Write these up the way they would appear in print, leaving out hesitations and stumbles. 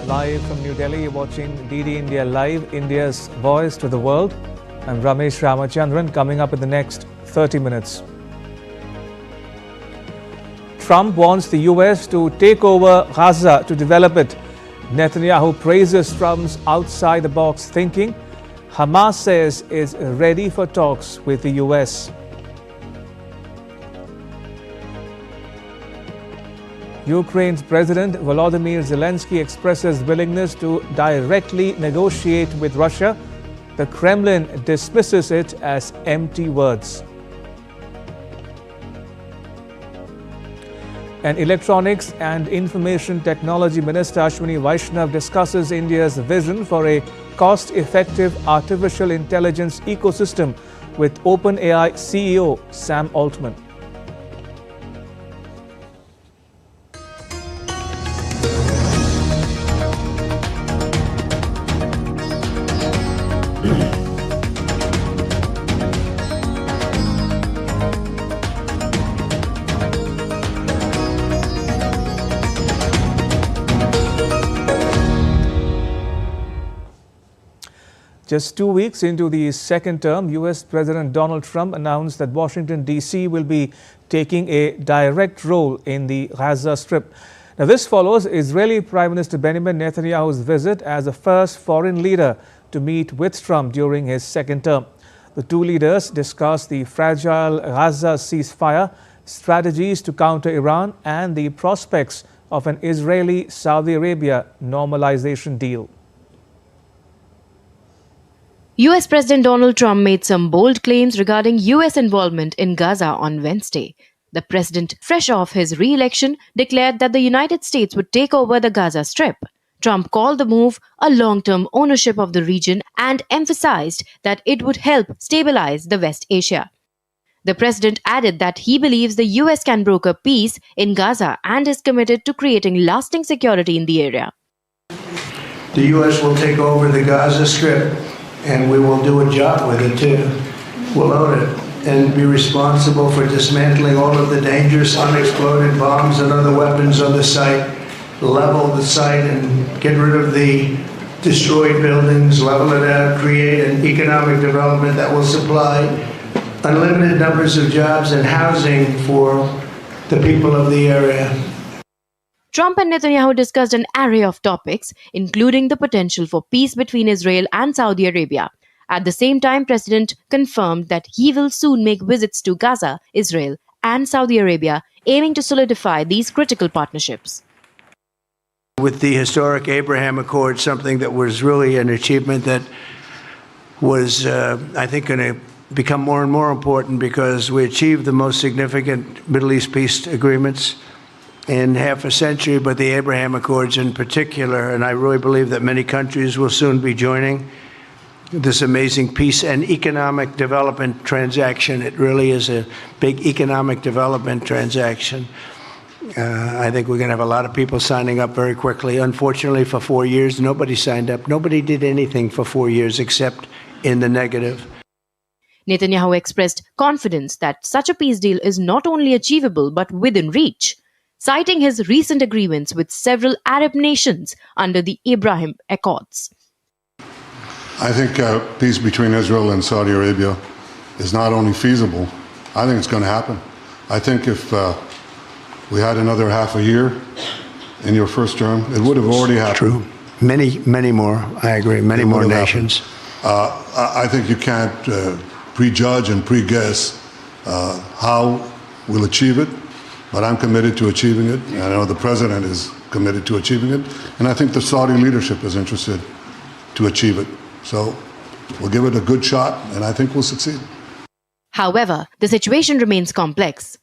Live from New Delhi, you're watching DD India Live, India's voice to the world. I'm Ramesh Ramachandran. Coming up in the next 30 minutes. Trump wants the US to take over Gaza to develop it. Netanyahu praises Trump's outside-the-box thinking. Hamas says is ready for talks with the US. Ukraine's President Volodymyr Zelensky expresses willingness to directly negotiate with Russia. The Kremlin dismisses it as empty words. And Electronics and Information Technology Minister Ashwini Vaishnav discusses India's vision for a cost-effective artificial intelligence ecosystem with OpenAI CEO Sam Altman. Just 2 weeks into the second term, US President Donald Trump announced that Washington, D.C. will be taking a direct role in the Gaza Strip. Now, this follows Israeli Prime Minister Benjamin Netanyahu's visit as the first foreign leader to meet with Trump during his second term. The two leaders discussed the fragile Gaza ceasefire, strategies to counter Iran, and the prospects of an Israeli-Saudi Arabia normalization deal. US President Donald Trump made some bold claims regarding US involvement in Gaza on Wednesday. The president, fresh off his re-election, declared that the United States would take over the Gaza Strip. Trump called the move a long-term ownership of the region and emphasized that it would help stabilize the West Asia. The president added that he believes the US can broker peace in Gaza and is committed to creating lasting security in the area. The US will take over the Gaza Strip, and we will do a job with it too. We'll own it and be responsible for dismantling all of the dangerous unexploded bombs and other weapons on the site, level the site and get rid of the destroyed buildings, level it out, create an economic development that will supply unlimited numbers of jobs and housing for the people of the area. Trump and Netanyahu discussed an array of topics, including the potential for peace between Israel and Saudi Arabia. At the same time, President confirmed that he will soon make visits to Gaza, Israel, and Saudi Arabia, aiming to solidify these critical partnerships. With the historic Abraham Accord, something that was really an achievement that was, I think, going to become more and more important because we achieved the most significant Middle East peace agreements in half a century, but the Abraham Accords in particular, and I really believe that many countries will soon be joining this amazing peace and economic development transaction. It really is a big economic development transaction. I think we're going to have a lot of people signing up very quickly. Unfortunately, for 4 years, nobody signed up. Nobody did anything for 4 years except in the negative. Netanyahu expressed confidence that such a peace deal is not only achievable but within reach, citing his recent agreements with several Arab nations under the Abraham Accords. I think peace between Israel and Saudi Arabia is not only feasible, I think it's going to happen. I think if we had another half a year in your first term, it would have already happened. True. Many more, I agree, many more nations. I think you can't prejudge and pre-guess how we'll achieve it. But I'm committed to achieving it, and I know the president is committed to achieving it, and I think the Saudi leadership is interested to achieve it. So we'll give it a good shot, and I think we'll succeed. However, the situation remains complex.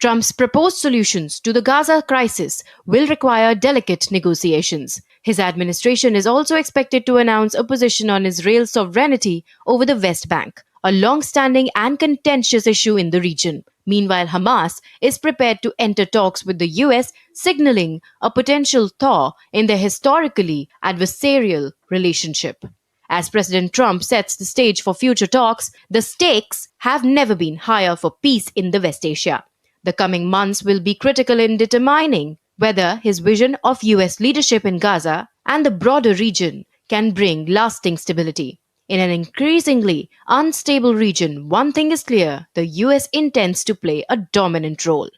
Trump's proposed solutions to the Gaza crisis will require delicate negotiations. His administration is also expected to announce a position on Israel's sovereignty over the West Bank, a long-standing and contentious issue in the region. Meanwhile, Hamas is prepared to enter talks with the US, signaling a potential thaw in their historically adversarial relationship. As President Trump sets the stage for future talks, the stakes have never been higher for peace in the West Asia. The coming months will be critical in determining whether his vision of US leadership in Gaza and the broader region can bring lasting stability. In an increasingly unstable region, one thing is clear: the US intends to play a dominant role.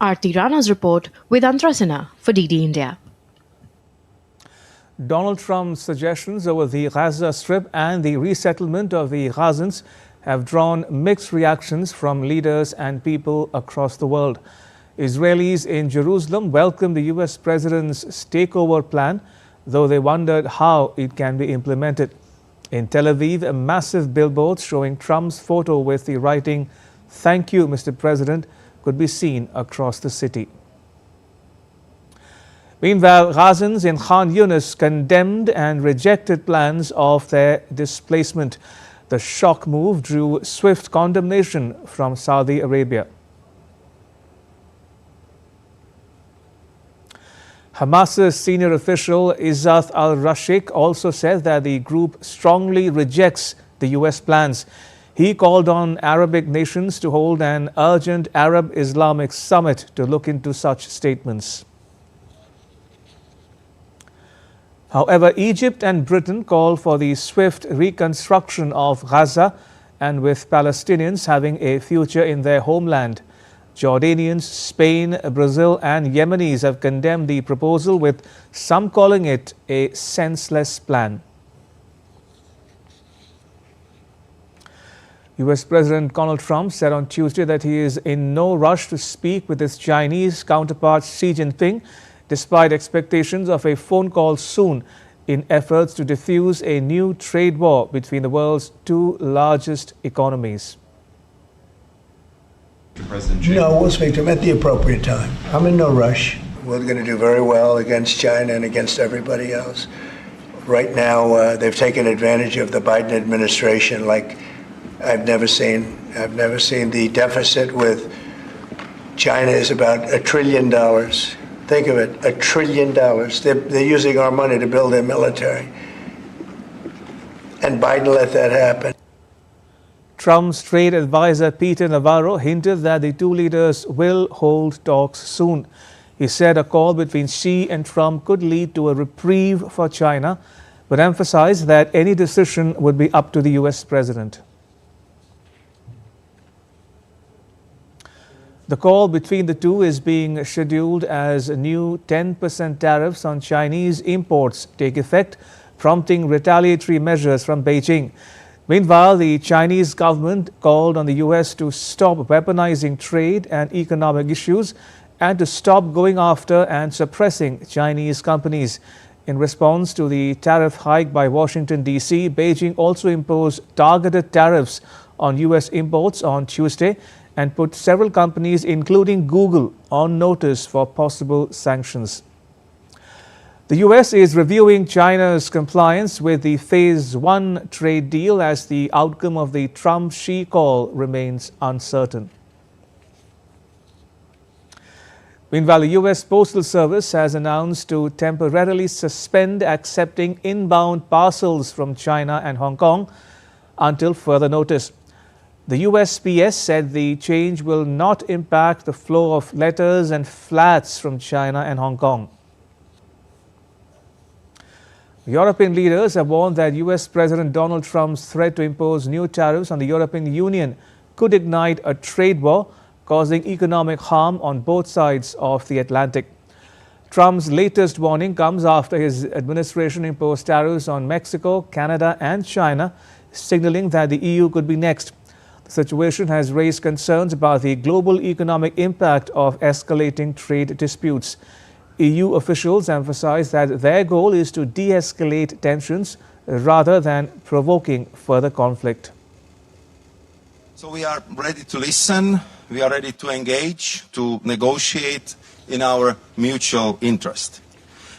Aarti Rana's report with Antrasana for DD India. Donald Trump's suggestions over the Gaza Strip and the resettlement of the Gazans have drawn mixed reactions from leaders and people across the world. Israelis in Jerusalem welcomed the US president's takeover plan, though they wondered how it can be implemented. In Tel Aviv, a massive billboard showing Trump's photo with the writing, "Thank you, Mr. President," could be seen across the city. Meanwhile, Gazans in Khan Yunis condemned and rejected plans of their displacement. The shock move drew swift condemnation from Saudi Arabia. Hamas's senior official Izzat al-Rashik also said that the group strongly rejects the US plans. He called on Arabic nations to hold an urgent Arab-Islamic summit to look into such statements. However, Egypt and Britain call for the swift reconstruction of Gaza, and with Palestinians having a future in their homeland. Jordanians, Spain, Brazil and Yemenis have condemned the proposal, with some calling it a senseless plan. US President Donald Trump said on Tuesday that he is in no rush to speak with his Chinese counterpart Xi Jinping, despite expectations of a phone call soon, in efforts to defuse a new trade war between the world's two largest economies. No, we'll speak to him at the appropriate time. I'm in no rush. We're going to do very well against China and against everybody else. Right now, they've taken advantage of the Biden administration like I've never seen. I've never seen. The deficit with China is about $1 trillion. Think of it, $1 trillion. They're using our money to build their military. And Biden let that happen. Trump's trade advisor Peter Navarro hinted that the two leaders will hold talks soon. He said a call between Xi and Trump could lead to a reprieve for China, but emphasized that any decision would be up to the US president. The call between the two is being scheduled as new 10% tariffs on Chinese imports take effect, prompting retaliatory measures from Beijing. Meanwhile, the Chinese government called on the US to stop weaponizing trade and economic issues and to stop going after and suppressing Chinese companies. In response to the tariff hike by Washington, D.C., Beijing also imposed targeted tariffs on US imports on Tuesday and put several companies, including Google, on notice for possible sanctions. The US is reviewing China's compliance with the Phase 1 trade deal as the outcome of the Trump-Xi call remains uncertain. Meanwhile, the US Postal Service has announced to temporarily suspend accepting inbound parcels from China and Hong Kong until further notice. The USPS said the change will not impact the flow of letters and flats from China and Hong Kong. European leaders have warned that US President Donald Trump's threat to impose new tariffs on the European Union could ignite a trade war, causing economic harm on both sides of the Atlantic. Trump's latest warning comes after his administration imposed tariffs on Mexico, Canada and China, signaling that the EU could be next. The situation has raised concerns about the global economic impact of escalating trade disputes. EU officials emphasize that their goal is to de-escalate tensions rather than provoking further conflict. So we are ready to listen, we are ready to engage, to negotiate in our mutual interest.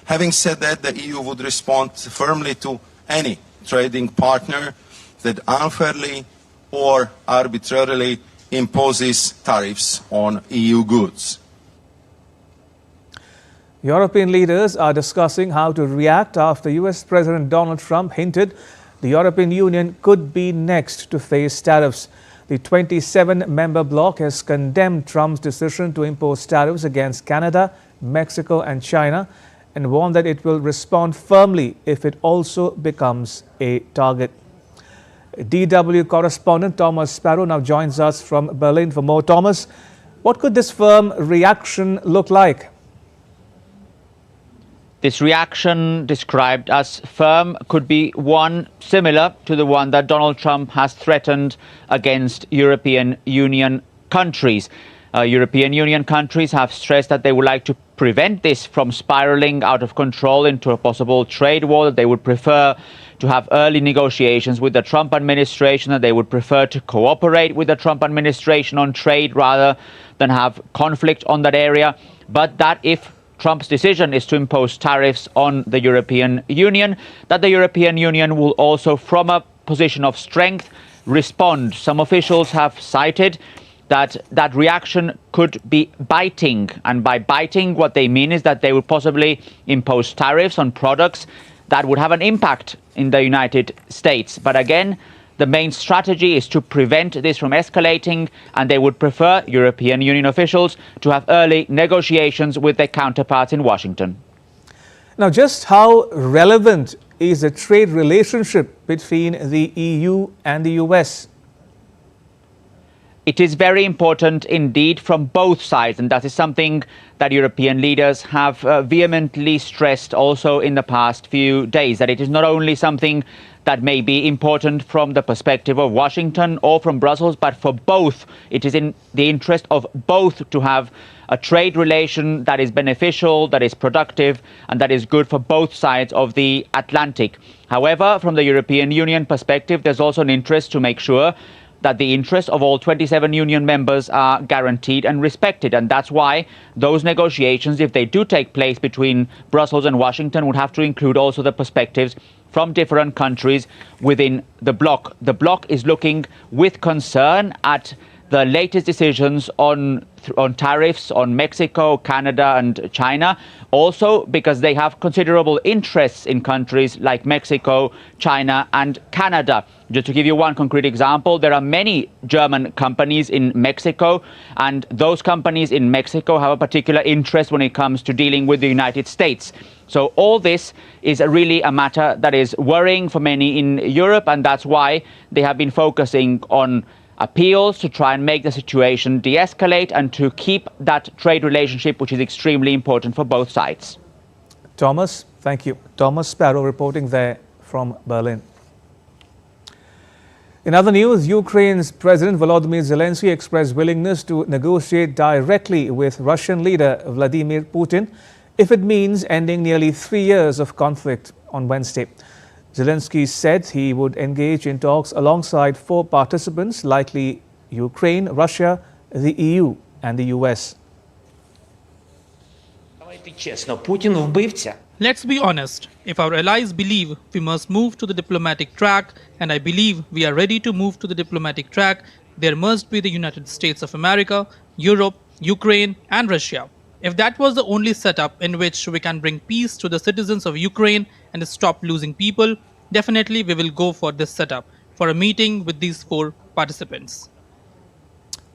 Having said that, the EU would respond firmly to any trading partner that unfairly or arbitrarily imposes tariffs on EU goods. European leaders are discussing how to react after US President Donald Trump hinted the European Union could be next to face tariffs. The 27-member bloc has condemned Trump's decision to impose tariffs against Canada, Mexico and China and warned that it will respond firmly if it also becomes a target. DW correspondent Thomas Sparrow now joins us from Berlin for more. Thomas, what could this firm reaction look like? This reaction, described as firm, could be one similar to the one that Donald Trump has threatened against European Union countries. European Union countries have stressed that they would like to prevent this from spiraling out of control into a possible trade war, that they would prefer to have early negotiations with the Trump administration, that they would prefer to cooperate with the Trump administration on trade rather than have conflict on that area, but that if Trump's decision is to impose tariffs on the European Union, that the European Union will also, from a position of strength, respond. Some officials have cited that reaction could be biting. And by biting, what they mean is that they would possibly impose tariffs on products that would have an impact in the United States. But again, the main strategy is to prevent this from escalating, and they would prefer, European Union officials, to have early negotiations with their counterparts in Washington. Now, just how relevant is the trade relationship between the EU and the US? It is very important indeed from both sides, and that is something that European leaders have vehemently stressed also in the past few days, that it is not only something that may be important from the perspective of Washington or from Brussels, but for both. It is in the interest of both to have a trade relation that is beneficial, that is productive, and that is good for both sides of the Atlantic. However, from the European Union perspective, there's also an interest to make sure that the interests of all 27 union members are guaranteed and respected. And that's why those negotiations, if they do take place between Brussels and Washington, would have to include also the perspectives from different countries within the bloc. The bloc is looking with concern at the latest decisions on tariffs on Mexico, Canada and China, also because they have considerable interests in countries like Mexico, China and Canada. Just to give you one concrete example, there are many German companies in Mexico, and those companies in Mexico have a particular interest when it comes to dealing with the United States. So all this is really a matter that is worrying for many in Europe, and that's why they have been focusing on appeals to try and make the situation de-escalate and to keep that trade relationship, which is extremely important for both sides. Thomas, thank you. Thomas Sparrow reporting there from Berlin. In other news, Ukraine's President Volodymyr Zelensky expressed willingness to negotiate directly with Russian leader Vladimir Putin if it means ending nearly 3 years of conflict on Wednesday. Zelensky said he would engage in talks alongside 4 participants, likely Ukraine, Russia, the EU and the US. Let's be honest. If our allies believe we must move to the diplomatic track, and I believe we are ready to move to the diplomatic track, there must be the United States of America, Europe, Ukraine and Russia. If that was the only setup in which we can bring peace to the citizens of Ukraine and stop losing people, definitely we will go for this setup, for a meeting with these 4 participants.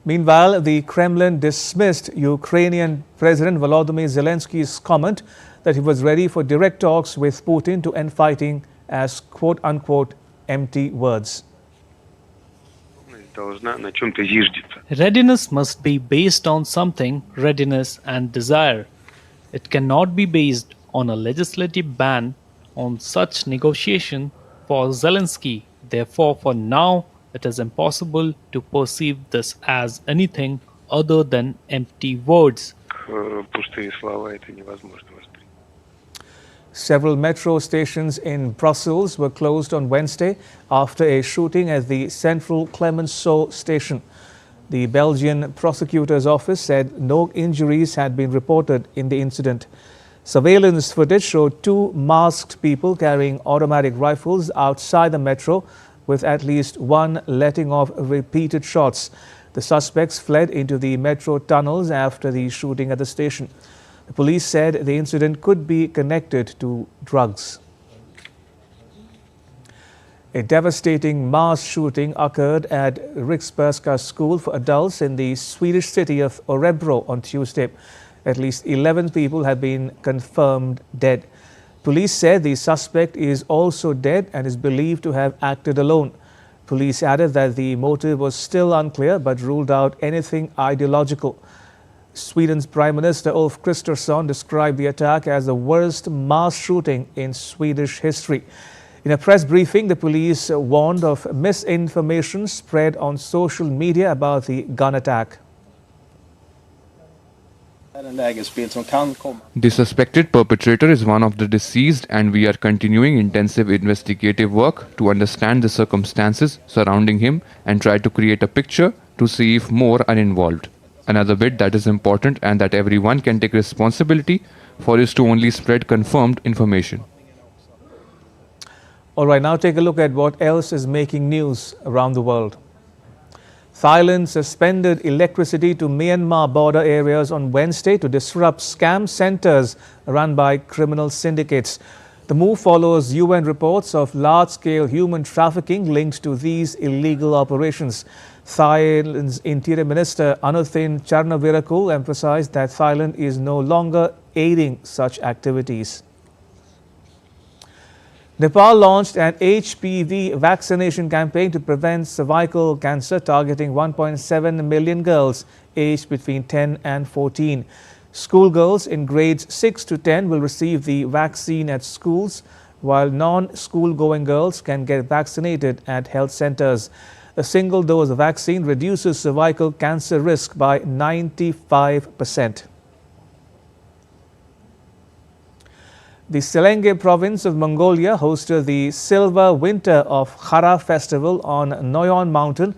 Meanwhile, the Kremlin dismissed Ukrainian President Volodymyr Zelensky's comment that he was ready for direct talks with Putin to end fighting as quote-unquote empty words. Readiness must be based on something, readiness and desire. It cannot be based on a legislative ban on such negotiation for Zelensky. Therefore, for now, it is impossible to perceive this as anything other than empty words. Several metro stations in Brussels were closed on Wednesday after a shooting at the central Clemenceau station. The Belgian prosecutor's office said no injuries had been reported in the incident. Surveillance footage showed 2 masked people carrying automatic rifles outside the metro, with at least one letting off repeated shots. The suspects fled into the metro tunnels after the shooting at the station. The police said the incident could be connected to drugs. A devastating mass shooting occurred at Riksbergska School for adults in the Swedish city of Örebro on Tuesday. At least 11 people have been confirmed dead. Police said the suspect is also dead and is believed to have acted alone. Police added that the motive was still unclear but ruled out anything ideological. Sweden's Prime Minister Ulf Kristersson described the attack as the worst mass shooting in Swedish history. In a press briefing, the police warned of misinformation spread on social media about the gun attack. The suspected perpetrator is one of the deceased, and we are continuing intensive investigative work to understand the circumstances surrounding him and try to create a picture to see if more are involved. Another bit that is important and that everyone can take responsibility for is to only spread confirmed information. All right, now take a look at what else is making news around the world. Thailand suspended electricity to Myanmar border areas on Wednesday to disrupt scam centers run by criminal syndicates. The move follows UN reports of large-scale human trafficking linked to these illegal operations. Thailand's Interior Minister Anuthin Charnvirakul emphasized that Thailand is no longer aiding such activities. Nepal launched an HPV vaccination campaign to prevent cervical cancer, targeting 1.7 million girls aged between 10 and 14. Schoolgirls in grades 6 to 10 will receive the vaccine at schools, while non-school-going girls can get vaccinated at health centers. A single dose of vaccine reduces cervical cancer risk by 95%. The Selenge province of Mongolia hosted the Silver Winter of Khara festival on Noyon Mountain,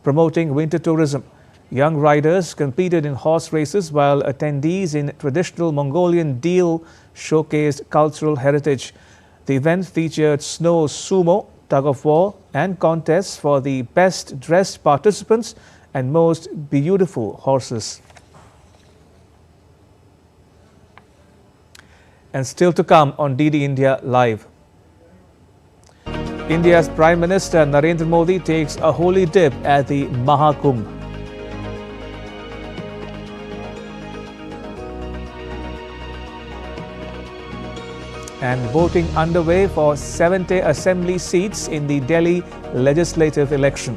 promoting winter tourism. Young riders competed in horse races, while attendees in traditional Mongolian deal showcased cultural heritage. The event featured snow sumo, tug of war, and contests for the best dressed participants and most beautiful horses. And still to come on DD India Live. India's Prime Minister Narendra Modi takes a holy dip at the Mahakumbh. And voting underway for 70 assembly seats in the Delhi legislative election.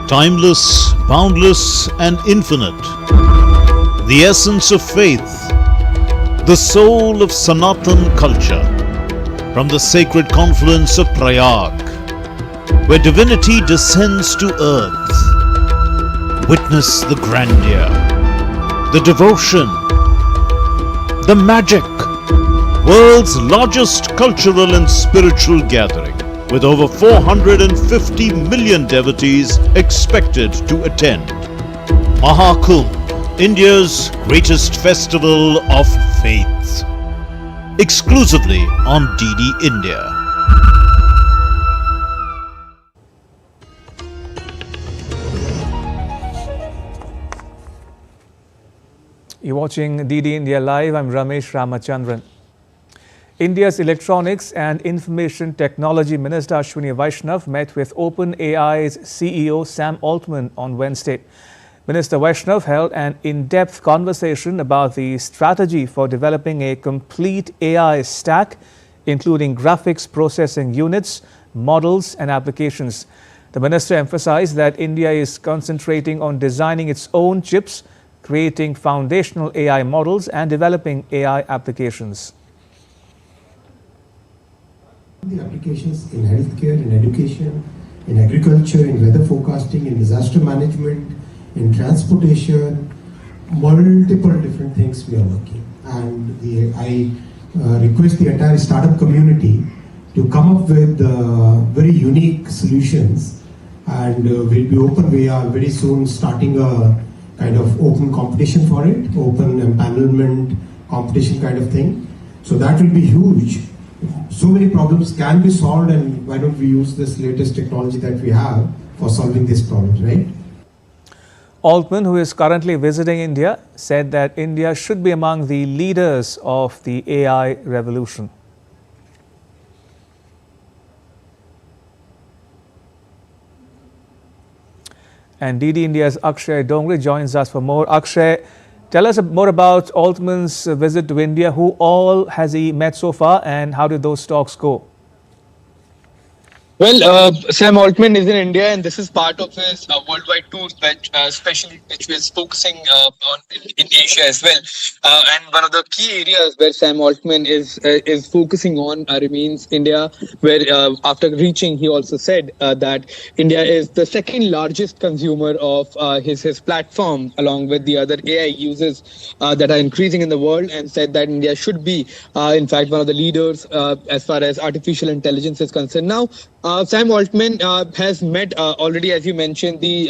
Timeless, boundless, and infinite, the essence of faith, the soul of Sanatan culture, from the sacred confluence of Prayag, where divinity descends to earth. Witness the grandeur, the devotion, the magic, world's largest cultural and spiritual gathering, with over 450 million devotees expected to attend. Mahakumbh, India's greatest festival of faith. Exclusively on DD India. You're watching DD India Live. I'm Ramesh Ramachandran. India's Electronics and Information Technology Minister Ashwini Vaishnav met with OpenAI's CEO Sam Altman on Wednesday. Minister Vaishnav held an in-depth conversation about the strategy for developing a complete AI stack, including graphics processing units, models, and applications. The minister emphasized that India is concentrating on designing its own chips, creating foundational AI models, and developing AI applications. The applications in healthcare, in education, in agriculture, in weather forecasting, in disaster management, in transportation, multiple different things we are working. And I request the entire startup community to come up with very unique solutions, and we'll be open. We are very soon starting a kind of open competition for it, open empanelment competition kind of thing. So that will be huge. So many problems can be solved, and why don't we use this latest technology that we have for solving these problems, right? Altman, who is currently visiting India, said that India should be among the leaders of the AI revolution. And DD India's Akshay Dongre joins us for more. Akshay, tell us more about Altman's visit to India. Who all has he met so far, and how did those talks go? Well, Sam Altman is in India, and this is part of his worldwide tour, which was focusing on in Asia as well. And one of the key areas where Sam Altman is focusing on remains India, where after reaching, he also said that India is the second largest consumer of his platform, along with the other AI users that are increasing in the world, and said that India should be, in fact, one of the leaders as far as artificial intelligence is concerned. Now, Sam Altman has met already, as you mentioned, the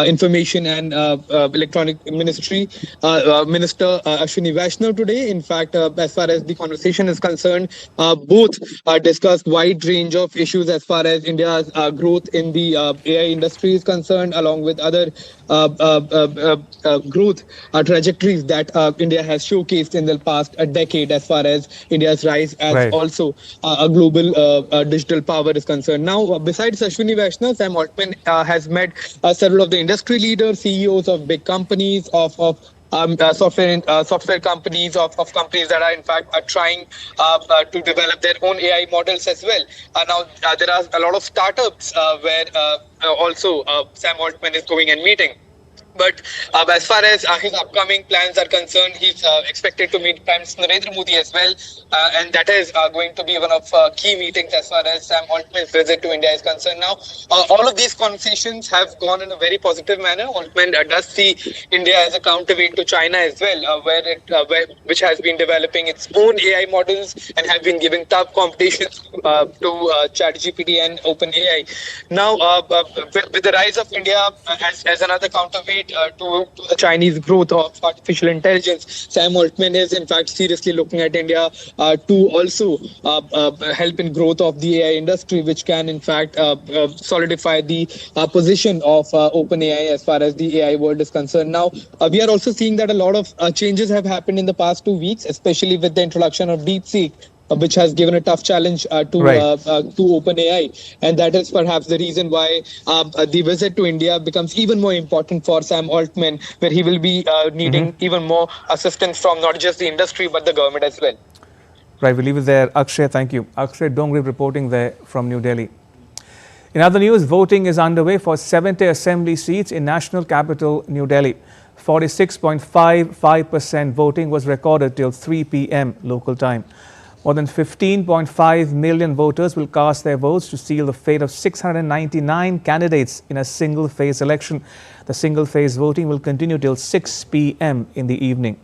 Information and Electronic Ministry Minister Ashwini Vaishnaw today. In fact, as far as the conversation is concerned, both discussed wide range of issues as far as India's growth in the AI industry is concerned, along with other growth trajectories that India has showcased in the past decade, as far as India's rise as also a global digital power is concerned. Now, besides Ashwini Vaishnaw, Sam Altman has met several of the industry leaders, CEOs of big companies, of software companies, of companies that are in fact trying to develop their own AI models as well. Now, there are a lot of startups where also Sam Altman is going and meeting. But as far as his upcoming plans are concerned, he's expected to meet Prime Minister Narendra Modi as well. And that is going to be one of key meetings as far as Sam Altman's visit to India is concerned. Now, all of these conversations have gone in a very positive manner. Altman does see India as a counterweight to China as well, which has been developing its own AI models and have been giving tough competitions to ChatGPT and OpenAI. Now, with the rise of India as another counterweight to the Chinese growth of artificial intelligence, Sam Altman is in fact seriously looking at India to also help in growth of the AI industry, which can in fact solidify the position of OpenAI as far as the AI world is concerned. Now, we are also seeing that a lot of changes have happened in the past 2 weeks, especially with the introduction of DeepSeek, which has given a tough challenge to OpenAI, and that is perhaps the reason why the visit to India becomes even more important for Sam Altman, where he will be needing even more assistance from not just the industry but the government as well. Right, we'll leave it there. Akshay, thank you. Akshay Dongre reporting there from New Delhi. In other news, voting is underway for 70 assembly seats in national capital New Delhi. 46.55% voting was recorded till 3 p.m. local time. More than 15.5 million voters will cast their votes to seal the fate of 699 candidates in a single-phase election. The single-phase voting will continue till 6 p.m. in the evening.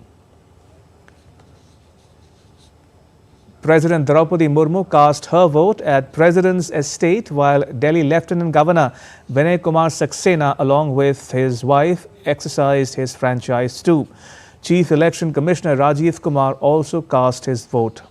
President Draupadi Murmu cast her vote at President's estate, while Delhi Lieutenant Governor Vinay Kumar Saxena, along with his wife, exercised his franchise too. Chief Election Commissioner Rajiv Kumar also cast his vote.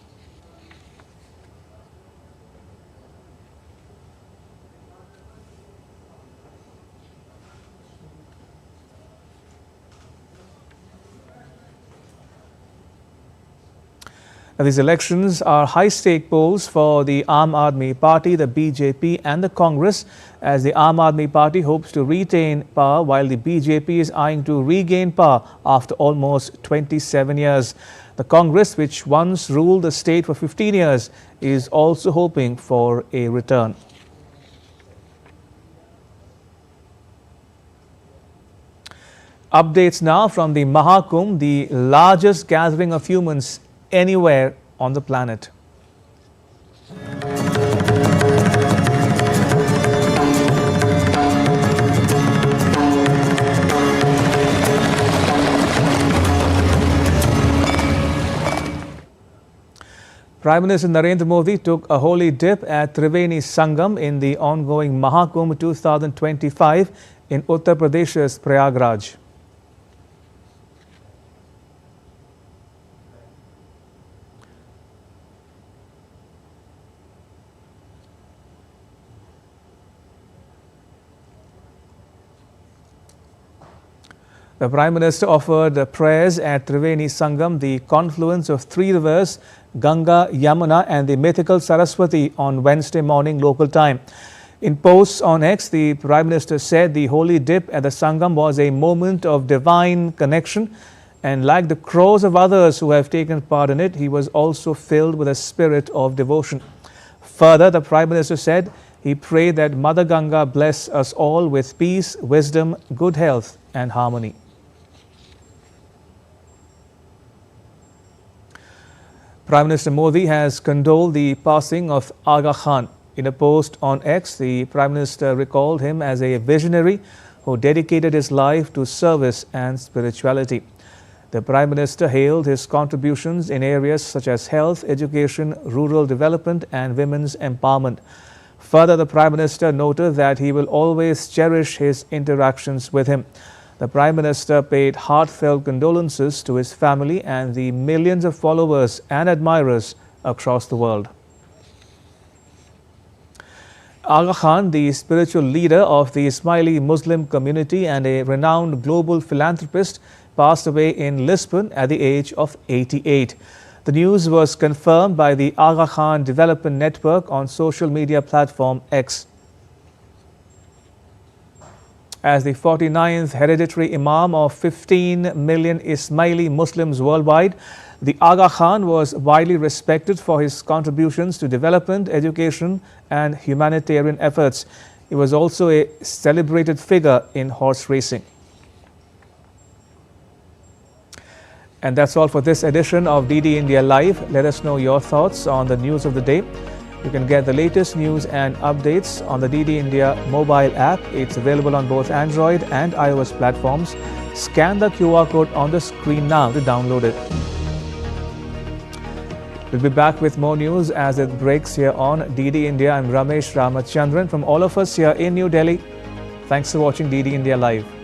Now, these elections are high-stake polls for the Aam Aadmi Party, the BJP and the Congress, as the Aam Aadmi Party hopes to retain power while the BJP is eyeing to regain power after almost 27 years. The Congress, which once ruled the state for 15 years, is also hoping for a return. Updates now from the Mahakumbh, the largest gathering of humans anywhere on the planet. Prime Minister Narendra Modi took a holy dip at Triveni Sangam in the ongoing Mahakumbh 2025 in Uttar Pradesh's Prayagraj. The Prime Minister offered prayers at Triveni Sangam, the confluence of three rivers, Ganga, Yamuna and the mythical Saraswati, on Wednesday morning local time. In posts on X, the Prime Minister said the holy dip at the Sangam was a moment of divine connection, and like the crores of others who have taken part in it, he was also filled with a spirit of devotion. Further, the Prime Minister said he prayed that Mother Ganga bless us all with peace, wisdom, good health and harmony. Prime Minister Modi has condoled the passing of Aga Khan. In a post on X, the Prime Minister recalled him as a visionary who dedicated his life to service and spirituality. The Prime Minister hailed his contributions in areas such as health, education, rural development and women's empowerment. Further, the Prime Minister noted that he will always cherish his interactions with him. The Prime Minister paid heartfelt condolences to his family and the millions of followers and admirers across the world. Aga Khan, the spiritual leader of the Ismaili Muslim community and a renowned global philanthropist, passed away in Lisbon at the age of 88. The news was confirmed by the Aga Khan Development Network on social media platform X. As the 49th hereditary Imam of 15 million Ismaili Muslims worldwide, the Aga Khan was widely respected for his contributions to development, education and humanitarian efforts. He was also a celebrated figure in horse racing. And that's all for this edition of DD India Live. Let us know your thoughts on the news of the day. You can get the latest news and updates on the DD India mobile app. It's available on both Android and iOS platforms. Scan the QR code on the screen now to download it. We'll be back with more news as it breaks here on DD India. I'm Ramesh Ramachandran from all of us here in New Delhi. Thanks for watching DD India Live.